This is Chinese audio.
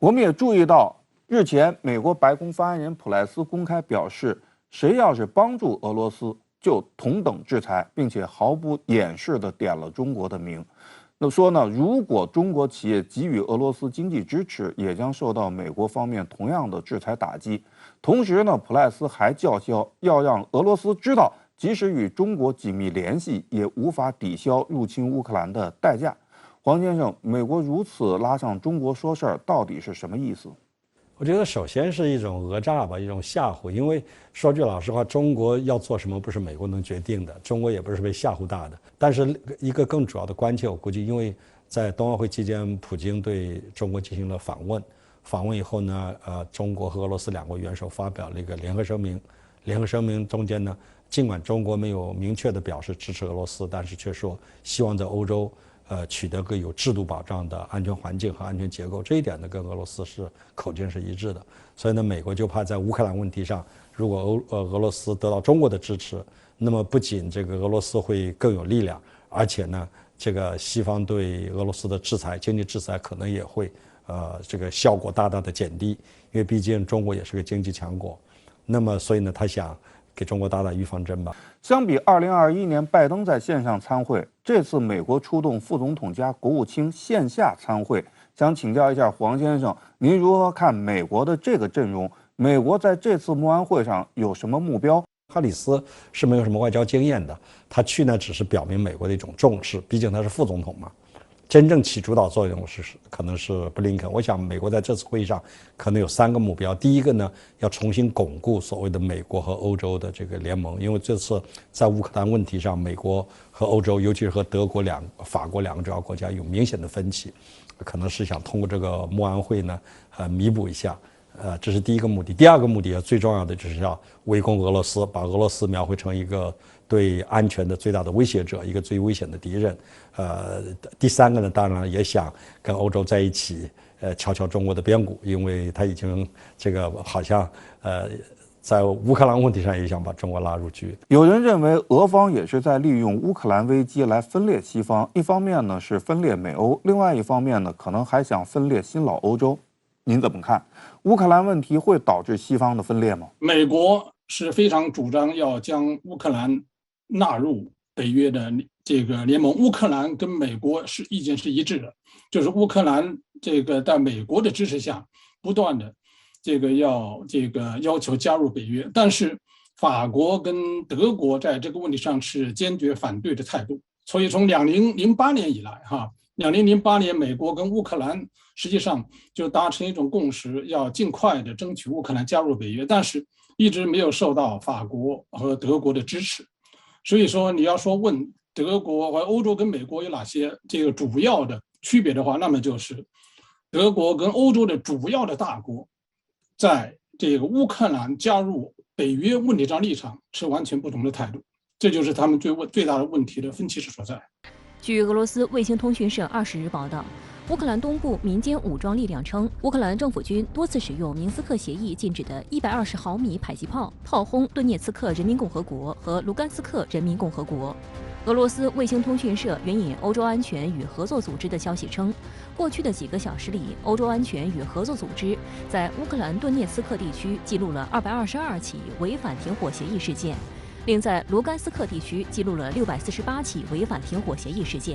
我们也注意到，日前美国白宫发言人普莱斯公开表示，谁要是帮助俄罗斯，就同等制裁，并且毫不掩饰地点了中国的名。那说呢，如果中国企业给予俄罗斯经济支持，也将受到美国方面同样的制裁打击。同时呢，普莱斯还叫嚣要让俄罗斯知道，即使与中国紧密联系，也无法抵消入侵乌克兰的代价。黄先生，美国如此拉上中国说事儿，到底是什么意思？我觉得首先是一种讹诈吧，一种吓唬。因为说句老实话，中国要做什么不是美国能决定的，中国也不是被吓唬大的。但是一个更主要的关切，我估计，因为在冬奥会期间，普京对中国进行了访问，访问以后呢，中国和俄罗斯两国元首发表了一个联合声明。联合声明中间呢，尽管中国没有明确的表示支持俄罗斯，但是却说希望在欧洲取得个有制度保障的安全环境和安全结构，这一点呢跟俄罗斯是口径是一致的。所以呢，美国就怕在乌克兰问题上，如果俄罗斯得到中国的支持，那么不仅这个俄罗斯会更有力量，而且呢，这个西方对俄罗斯的制裁，经济制裁可能也会这个效果大大的减低，因为毕竟中国也是个经济强国。那么所以呢，他想给中国打打预防针吧。相比2021年拜登在线上参会，这次美国出动副总统加国务卿线下参会，想请教一下黄先生，您如何看美国的这个阵容？美国在这次慕安会上有什么目标？哈里斯是没有什么外交经验的，他去呢只是表明美国的一种重视，毕竟他是副总统嘛。真正起主导作用可能是布林肯。我想美国在这次会议上可能有3个目标。第一个呢，要重新巩固所谓的美国和欧洲的这个联盟，因为这次在乌克兰问题上，美国和欧洲，尤其是和德国、法国两个主要国家有明显的分歧，可能是想通过这个慕安会呢，弥补一下。这是第一个目的。第二个目的最重要的就是要围攻俄罗斯，把俄罗斯描绘成一个对安全的最大的威胁者，一个最危险的敌人。第3个呢，当然也想跟欧洲在一起，敲敲中国的边鼓，因为他已经这个好像在乌克兰问题上也想把中国拉入局。有人认为俄方也是在利用乌克兰危机来分裂西方，一方面呢是分裂美欧，另外一方面呢可能还想分裂新老欧洲。您怎么看？乌克兰问题会导致西方的分裂吗？美国是非常主张要将乌克兰纳入北约的这个联盟。乌克兰跟美国意见是一致的，就是乌克兰这个在美国的支持下，不断的要求加入北约。但是法国跟德国在这个问题上是坚决反对的态度。所以从2008年以来，2008年美国跟乌克兰实际上就达成一种共识，要尽快的争取乌克兰加入北约，但是一直没有受到法国和德国的支持。所以说，你要说问德国和欧洲跟美国有哪些这个主要的区别的话，那么就是德国跟欧洲的主要的大国在这个乌克兰加入北约问题上立场是完全不同的态度，这就是他们最大的问题的分歧之所在。据俄罗斯卫星通讯社20日报道，乌克兰东部民间武装力量称，乌克兰政府军多次使用明斯克协议禁止的120毫米迫击炮炮轰顿涅茨克人民共和国和卢甘斯克人民共和国。俄罗斯卫星通讯社援引欧洲安全与合作组织的消息称，过去的几个小时里，欧洲安全与合作组织在乌克兰顿涅茨克地区记录了222起违反停火协议事件，另在卢甘斯克地区记录了648起违反停火协议事件。